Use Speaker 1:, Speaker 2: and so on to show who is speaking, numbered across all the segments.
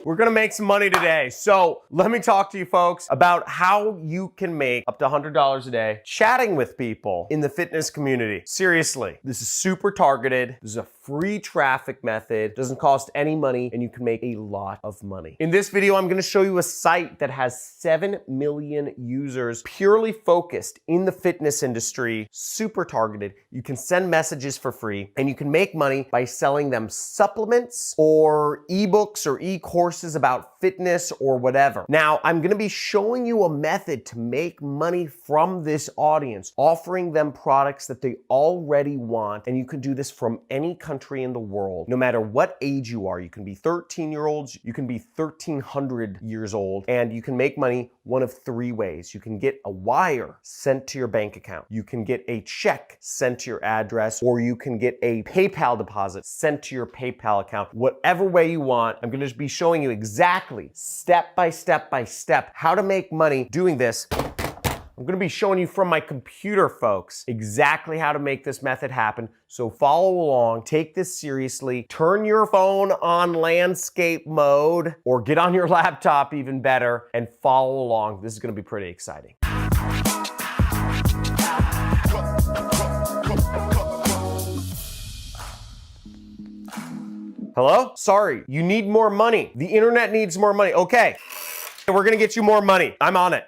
Speaker 1: we're gonna make some money today. So let me talk to you folks about how you can make up to $100 a day chatting with people in the fitness community. Seriously, this is super targeted. This is a free traffic method, doesn't cost any money, and you can make a lot of money. In this video, I'm gonna show you a site that has 7 million users purely focused in the fitness industry, super targeted. You can send messages for free, and you can make money by selling them supplements or ebooks or e-courses about fitness or whatever. Now, I'm gonna be showing you a method to make money from this audience, offering them products that they already want, and you can do this from any country in the world, no matter what age you are. You can be 13-year-olds, you can be 1,300 years old, and you can make money one of 3 ways. You can get a wire sent to your bank account, you can get a check sent to your address, or you can get a PayPal deposit sent to your PayPal account. Whatever way you want, I'm gonna be showing you exactly, step by step by step, how to make money doing this. I'm gonna be showing you from my computer, folks, exactly how to make this method happen. So follow along, take this seriously, turn your phone on landscape mode, or get on your laptop even better, and follow along. This is gonna be pretty exciting. Hello? Sorry, you need more money. The internet needs more money. Okay, we're gonna get you more money. I'm on it.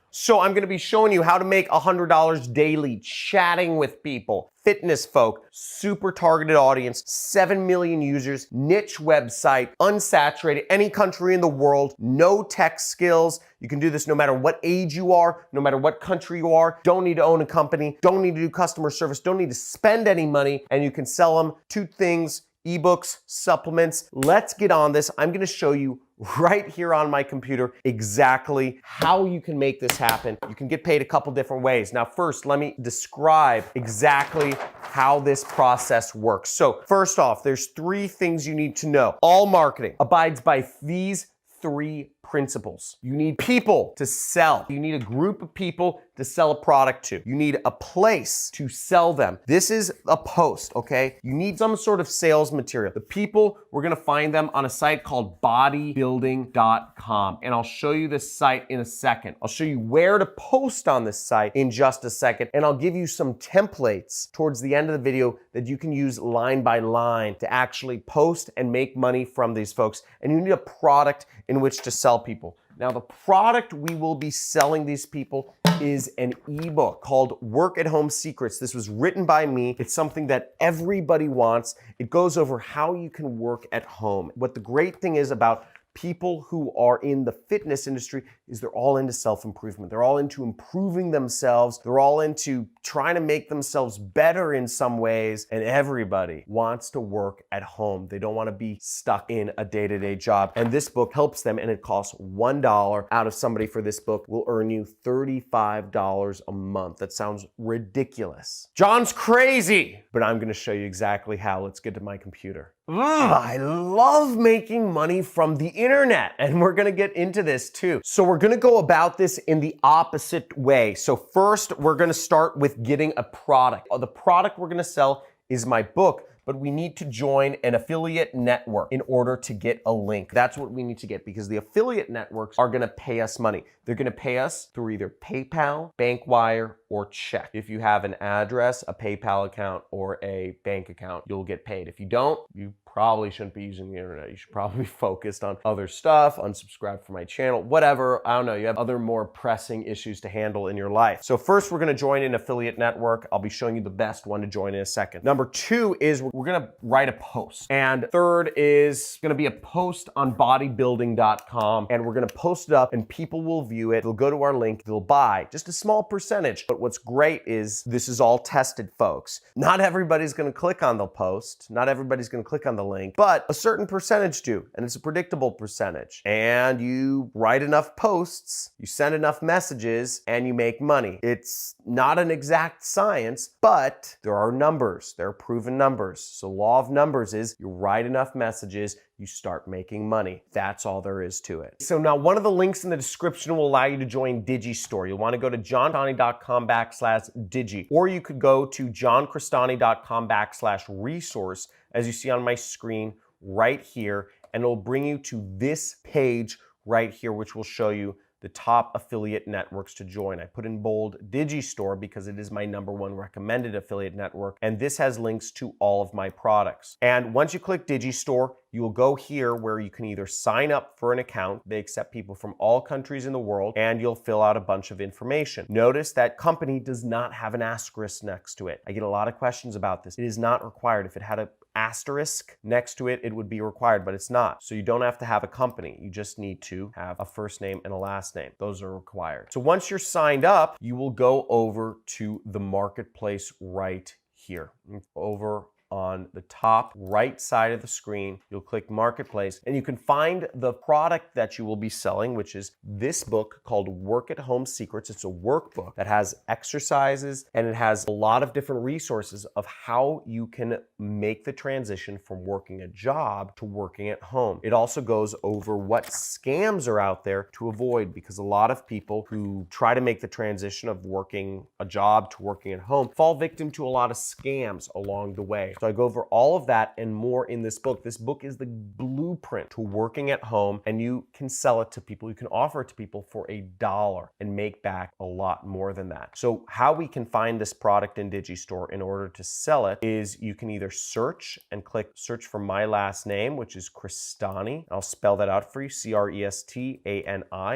Speaker 1: So I'm gonna be showing you how to make $100 daily chatting with people, fitness folk, super targeted audience, 7 million users, niche website, unsaturated, any country in the world, no tech skills. You can do this no matter what age you are, no matter what country you are, don't need to own a company, don't need to do customer service, don't need to spend any money, and you can sell them 2 things, ebooks, supplements. Let's get on this. I'm gonna show you right here on my computer exactly how you can make this happen. You can get paid a couple different ways. Now, first, let me describe exactly how this process works. So first off, there's 3 things you need to know. All marketing abides by these 3 principles. You need people to sell. You need a group of people to sell a product to. You need a place to sell them. This is a post, okay? You need some sort of sales material. The people, we're gonna find them on a site called bodybuilding.com, and I'll show you this site in a second. I'll show you where to post on this site in just a second, and I'll give you some templates towards the end of the video that you can use line by line to actually post and make money from these folks. And you need a product in which to sell people. Now, the product we will be selling these people is an ebook called Work at Home Secrets. This was written by me. It's something that everybody wants. It goes over how you can work at home. What the great thing is about people who are in the fitness industry is they're all into self-improvement. They're all into improving themselves. They're all into trying to make themselves better in some ways, and everybody wants to work at home. They don't want to be stuck in a day-to-day job. And this book helps them, and it costs $1 out of somebody for this book will earn you $35 a month. That sounds ridiculous. John's crazy, but I'm gonna show you exactly how. Let's get to my computer. I love making money from the internet, and we're gonna get into this too. So we're gonna go about this in the opposite way. So first, we're gonna start with getting a product. The product we're gonna sell is my book, but we need to join an affiliate network in order to get a link. That's what we need to get, because the affiliate networks are gonna pay us money. They're gonna pay us through either PayPal, BankWire, or check. If you have an address, a PayPal account, or a bank account, you'll get paid. If you don't, you probably shouldn't be using the internet. You should probably be focused on other stuff, unsubscribe from my channel, whatever. I don't know, you have other more pressing issues to handle in your life. So first, we're gonna join an affiliate network. I'll be showing you the best one to join in a second. Number 2 is we're gonna write a post. And third is gonna be a post on bodybuilding.com, and we're gonna post it up and people will view it. They'll go to our link, they'll buy just a small percentage. But what's great is this is all tested, folks. Not everybody's gonna click on the post. Not everybody's gonna click on the link, but a certain percentage do, and it's a predictable percentage. And you write enough posts, you send enough messages, and you make money. It's not an exact science, but there are numbers. There are proven numbers. So law of numbers is you write enough messages, you start making money. That's all there is to it. So now one of the links in the description will allow you to join Digistore. You'll want to go to johncristani.com/digi, or you could go to johncristani.com/resource, as you see on my screen right here, and it'll bring you to this page right here, which will show you the top affiliate networks to join. I put in bold Digistore because it is my #1 recommended affiliate network, and this has links to all of my products. And once you click Digistore, you will go here where you can either sign up for an account, they accept people from all countries in the world, and you'll fill out a bunch of information. Notice that company does not have an asterisk next to it. I get a lot of questions about this. It is not required. If it had an asterisk next to it, it would be required, but it's not. So you don't have to have a company. You just need to have a first name and a last name. Those are required. So once you're signed up, you will go over to the marketplace right here. Over on the top right side of the screen, you'll click Marketplace, and you can find the product that you will be selling, which is this book called Work at Home Secrets. It's a workbook that has exercises, and it has a lot of different resources of how you can make the transition from working a job to working at home. It also goes over what scams are out there to avoid, because a lot of people who try to make the transition of working a job to working at home fall victim to a lot of scams along the way. So I go over all of that and more in this book. This book is the blueprint to working at home, and you can sell it to people. You can offer it to people for $1 and make back a lot more than that. So how we can find this product in Digistore in order to sell it is you can either search and click search for my last name, which is Crestani. I'll spell that out for you, Crestani.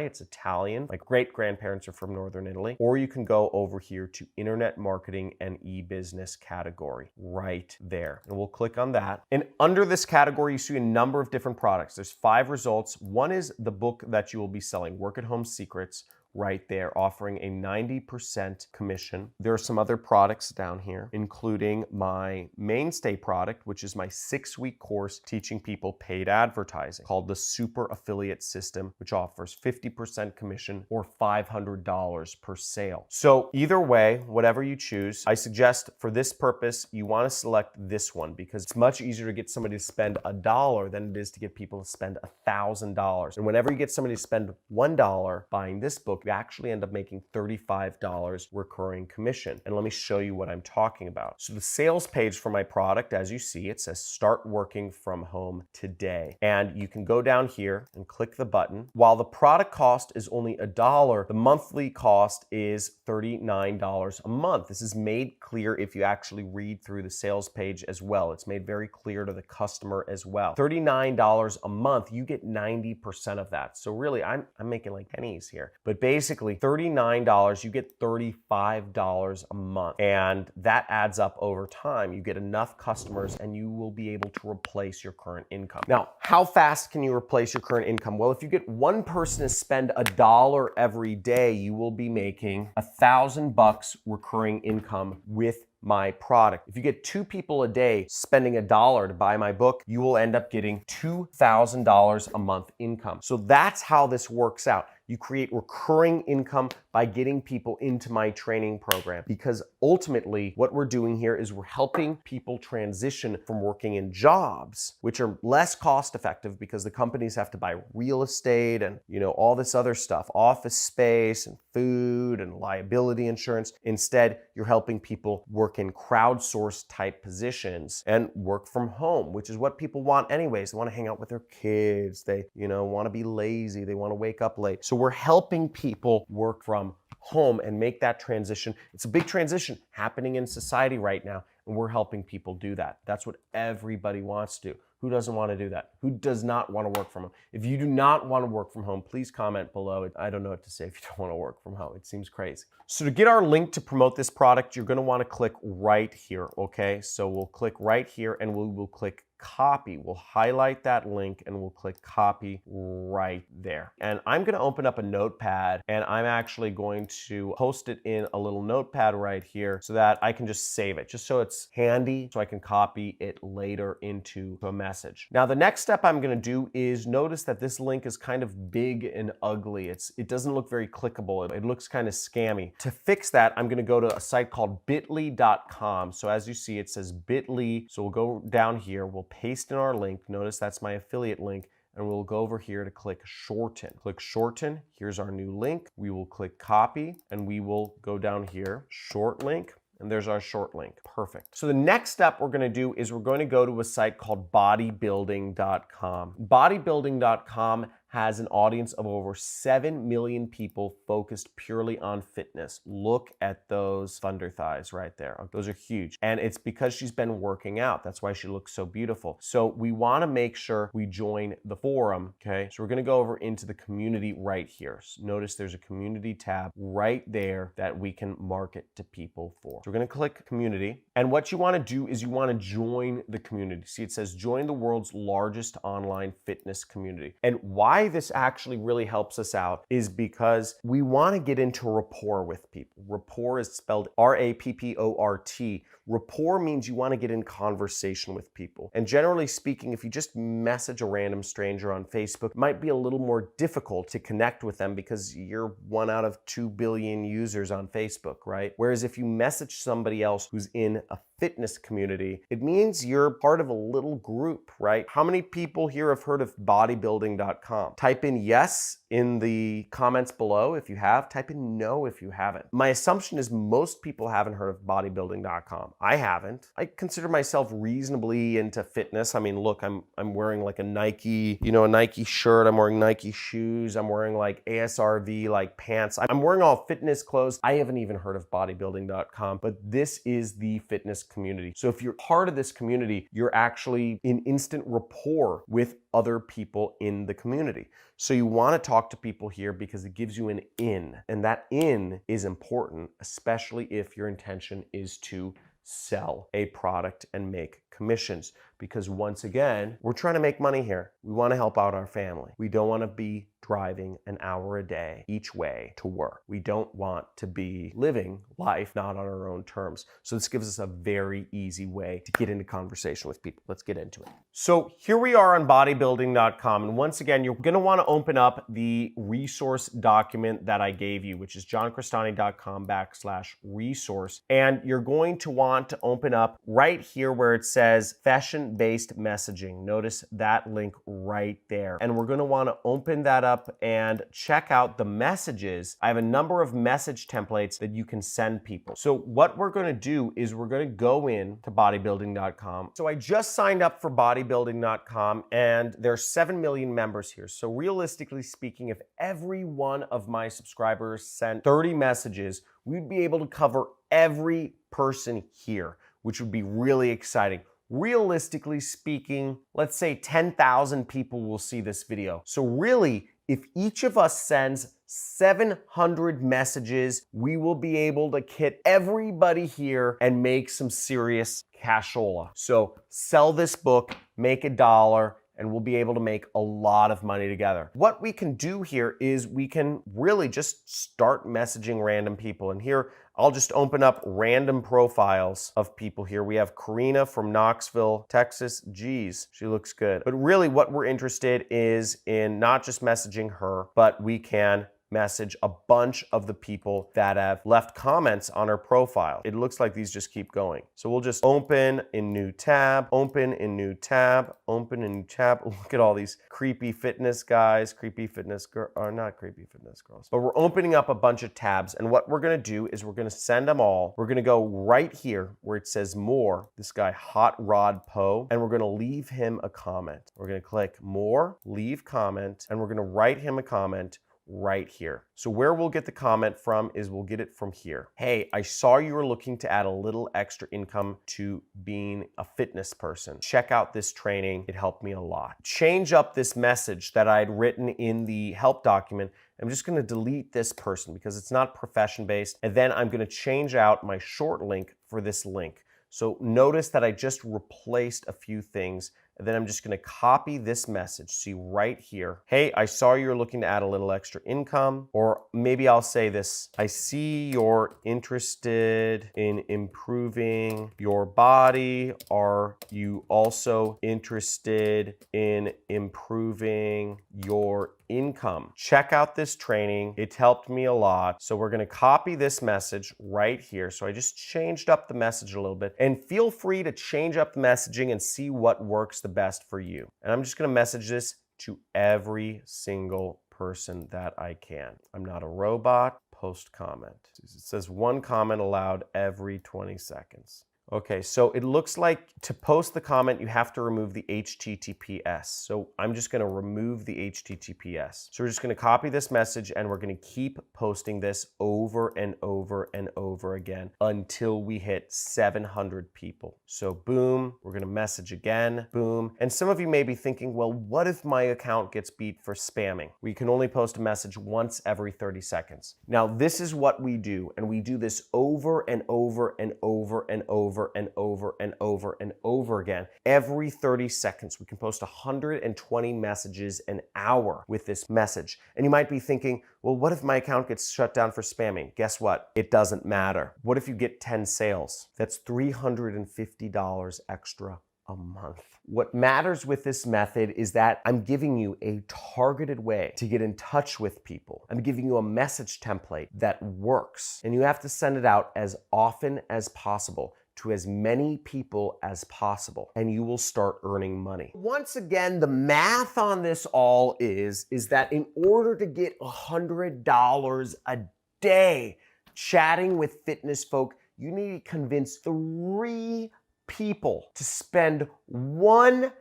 Speaker 1: It's Italian. My great-grandparents are from Northern Italy. Or you can go over here to Internet Marketing and E-Business category right there. And we'll click on that. And under this category, you see a number of different products. There's 5 results. One is the book that you will be selling, Work at Home Secrets, right there, offering a 90% commission. There are some other products down here, including my mainstay product, which is my 6-week course teaching people paid advertising called the Super Affiliate System, which offers 50% commission or $500 per sale. So either way, whatever you choose, I suggest for this purpose, you want to select this one because it's much easier to get somebody to spend $1 than it is to get people to spend $1,000. And whenever you get somebody to spend $1 buying this book, you actually end up making $35 recurring commission. And let me show you what I'm talking about. So the sales page for my product, as you see, it says start working from home today. And you can go down here and click the button. While the product cost is only $1, the monthly cost is $39 a month. This is made clear if you actually read through the sales page as well. It's made very clear to the customer as well. $39 a month, you get 90% of that. So really, I'm making like pennies here. But basically, $39, you get $35 a month. And that adds up over time. You get enough customers and you will be able to replace your current income. Now, how fast can you replace your current income? Well, if you get one person to spend $1 every day, you will be making $1,000 recurring income with my product. If you get 2 people a day spending $1 to buy my book, you will end up getting $2,000 a month income. So that's how this works out. You create recurring income by getting people into my training program, because ultimately what we're doing here is we're helping people transition from working in jobs, which are less cost effective because the companies have to buy real estate and, all this other stuff, office space and food and liability insurance. Instead, you're helping people work in crowdsourced type positions and work from home, which is what people want anyways. They want to hang out with their kids. They, want to be lazy. They want to wake up late. So we're helping people work from home and make that transition. It's a big transition happening in society right now, and we're helping people do that. That's what everybody wants to do. Who doesn't want to do that? Who does not want to work from home? If you do not want to work from home, please comment below. I don't know what to say if you don't want to work from home. It seems crazy. So to get our link to promote this product, you're going to want to click right here, okay? So we'll click right here and we will click copy. We'll highlight that link and we'll click copy right there. And I'm going to open up a notepad and I'm actually going to post it in a little notepad right here so that I can just save it, just so it's handy so I can copy it later into a message. Now, the next step I'm going to do is notice that this link is kind of big and ugly. It doesn't look very clickable. It looks kind of scammy. To fix that, I'm going to go to a site called bit.ly.com. So as you see, it says bit.ly. So we'll go down here. We'll paste in our link. Notice that's my affiliate link. And we'll go over here to click shorten. Click shorten. Here's our new link. We will click copy and we will go down here, short link. And there's our short link. Perfect. So the next step we're going to do is we're going to go to a site called bodybuilding.com. Bodybuilding.com has an audience of over 7 million people focused purely on fitness. Look at those thunder thighs right there. Those are huge. And it's because she's been working out. That's why she looks so beautiful. So we want to make sure we join the forum, okay? So we're going to go over into the community right here. So notice there's a community tab right there that we can market to people for. So we're going to click community. And what you want to do is you want to join the community. See, it says join the world's largest online fitness community. And why this actually really helps us out is because we want to get into rapport with people. Rapport is spelled R-A-P-P-O-R-T. Rapport means you want to get in conversation with people. And generally speaking, if you just message a random stranger on Facebook, it might be a little more difficult to connect with them because you're 1 out of 2 billion users on Facebook, right? Whereas if you message somebody else who's in a fitness community, it means you're part of a little group, right? How many people here have heard of bodybuilding.com? Type in yes in the comments below if you have. Type in no if you haven't. My assumption is most people haven't heard of bodybuilding.com. I haven't. I consider myself reasonably into fitness. I mean, look, I'm wearing like a Nike, a Nike shirt. I'm wearing Nike shoes. I'm wearing like ASRV like pants. I'm wearing all fitness clothes. I haven't even heard of bodybuilding.com, but this is the fitness community. So if you're part of this community, you're actually in instant rapport with other people in the community. So you want to talk to people here because it gives you an in, and that in is important, especially if your intention is to sell a product and make commissions. Because once again, we're trying to make money here. We want to help out our family. We don't want to be driving an hour a day each way to work. We don't want to be living life not on our own terms. So this gives us a very easy way to get into conversation with people. Let's get into it. So here we are on bodybuilding.com. And once again, you're going to want to open up the resource document that I gave you, which is johncristani.com/resource. And you're going to want to open up right here where it says fashion-based messaging. Notice that link right there. And we're going to want to open that up and check out the messages. I have a number of message templates that you can send people. So what we're going to do is we're going to go in to bodybuilding.com. So I just signed up for bodybuilding.com and there's 7 million members here. So realistically speaking, if every one of my subscribers sent 30 messages, we'd be able to cover every person here, which would be really exciting. Realistically speaking, let's say 10,000 people will see this video. So really, if each of us sends 700 messages, we will be able to hit everybody here and make some serious cashola. So sell this book, make $1, and we'll be able to make a lot of money together. What we can do here is we can really just start messaging random people. And here, I'll just open up random profiles of people here. We have Karina from Knoxville, Texas. Geez, she looks good. But really what we're interested is in not just messaging her, but we can message a bunch of the people that have left comments on her profile. It looks like these just keep going. So we'll just open in new tab, open in new tab, open in new tab. Look at all these creepy fitness guys, creepy fitness girls, or not creepy fitness girls. But we're opening up a bunch of tabs, and what we're gonna do is we're gonna send them all. We're gonna go right here where it says more, this guy Hot Rod Poe, and we're gonna leave him a comment. We're gonna click more, leave comment, and we're gonna write him a comment right here. So where we'll get the comment from is we'll get it from here. Hey, I saw you were looking to add a little extra income to being a fitness person. Check out this training. It helped me a lot. Change up this message that I had written in the help document. I'm just going to delete this person because it's not profession based. And then I'm going to change out my short link for this link. So notice that I just replaced a few things. And then I'm just gonna copy this message. See right here. Hey, I saw you're looking to add a little extra income. Or maybe I'll say this. I see you're interested in improving your body. Are you also interested in improving your income? Check out this training. It helped me a lot. So we're gonna copy this message right here. So I just changed up the message a little bit, and feel free to change up the messaging and see what works the best for you. And I'm just gonna message this to every single person that I can. I'm not a robot. post comment. It says 1 comment allowed every 20 seconds. Okay, so it looks like to post the comment, you have to remove the HTTPS. So I'm just gonna remove the HTTPS. So we're just gonna copy this message and we're gonna keep posting this over and over and over again until we hit 700 people. So boom, we're gonna message again, boom. And some of you may be thinking, well, what if my account gets beat for spamming? We can only post a message once every 30 seconds. Now, this is what we do, and we do this over and over and over and over and over and over and over again. Every 30 seconds, we can post 120 messages an hour with this message. And you might be thinking, well, what if my account gets shut down for spamming? Guess what? It doesn't matter. What if you get 10 sales? That's $350 extra a month. What matters with this method is that I'm giving you a targeted way to get in touch with people. I'm giving you a message template that works, and you have to send it out as often as possible to as many people as possible, and you will start earning money. Once again, the math on this all is that in order to get $100 a day chatting with fitness folk, you need to convince 3 people to spend $1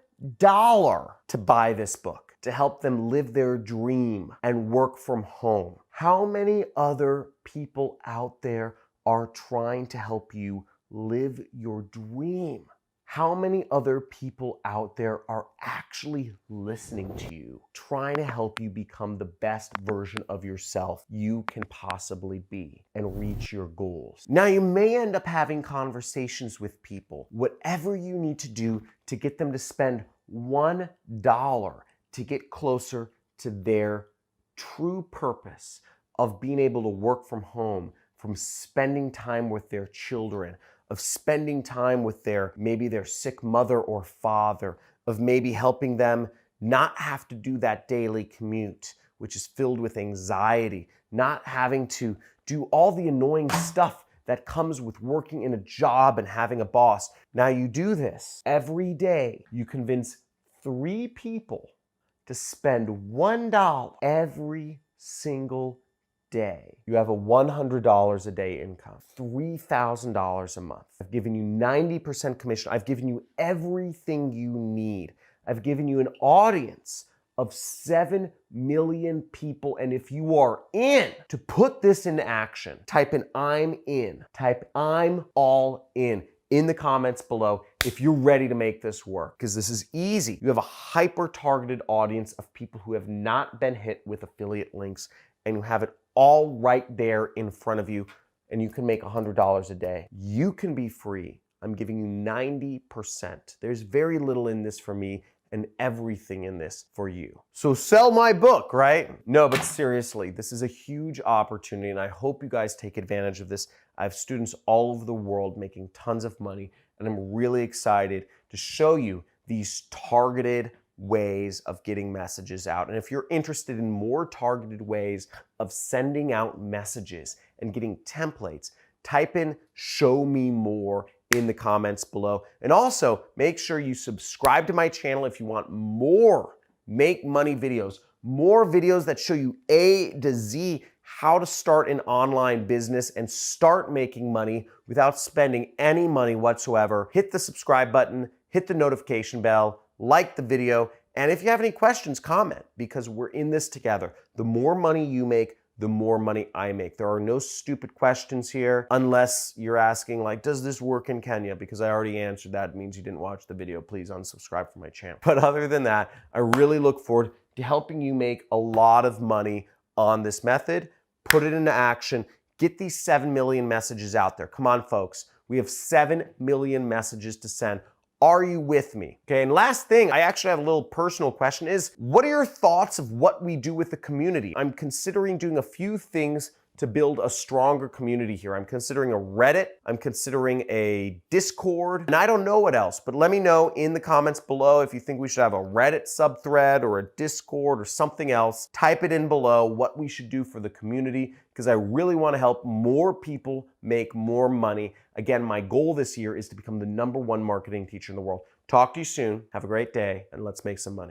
Speaker 1: to buy this book, to help them live their dream and work from home. How many other people out there are trying to help you live your dream? How many other people out there are actually listening to you, trying to help you become the best version of yourself you can possibly be and reach your goals? Now, you may end up having conversations with people, whatever you need to do to get them to spend $1 to get closer to their true purpose of being able to work from home, from spending time with their children, of spending time with maybe their sick mother or father, of maybe helping them not have to do that daily commute, which is filled with anxiety, not having to do all the annoying stuff that comes with working in a job and having a boss. Now you do this every day. You convince 3 people to spend $1 every single day. You have a $100 a day income, $3,000 a month. I've given you 90% commission. I've given you everything you need. I've given you an audience of 7 million people. And if you are in to put this into action, type in "I'm in." Type "I'm all in the comments below if you're ready to make this work, because this is easy. You have a hyper-targeted audience of people who have not been hit with affiliate links, and you have it all right there in front of you, and you can make $100 a day. You can be free. I'm giving you 90%. There's very little in this for me and everything in this for you. So sell my book, right? No, but seriously, this is a huge opportunity, and I hope you guys take advantage of this. I have students all over the world making tons of money, and I'm really excited to show you these targeted ways of getting messages out. And if you're interested in more targeted ways of sending out messages and getting templates, type in "show me more" in the comments below. And also make sure you subscribe to my channel if you want more Make Money videos, more videos that show you A to Z how to start an online business and start making money without spending any money whatsoever. Hit the subscribe button, hit the notification bell, like the video, and if you have any questions, comment, because we're in this together. The more money you make, the more money I make. There are no stupid questions here, unless you're asking like, does this work in Kenya? Because I already answered that. It means you didn't watch the video. Please unsubscribe from my channel. But other than that, I really look forward to helping you make a lot of money on this method, put it into action, get these 7 million messages out there. Come on, folks. We have 7 million messages to send. Are you with me? Okay, and last thing, I actually have a little personal question is, what are your thoughts of what we do with the community? I'm considering doing a few things to build a stronger community here. I'm considering a Reddit, I'm considering a Discord, and I don't know what else, but let me know in the comments below if you think we should have a Reddit subthread or a Discord or something else. Type it in below what we should do for the community, because I really want to help more people make more money. Again, my goal this year is to become the #1 marketing teacher in the world. Talk to you soon. Have a great day, and let's make some money.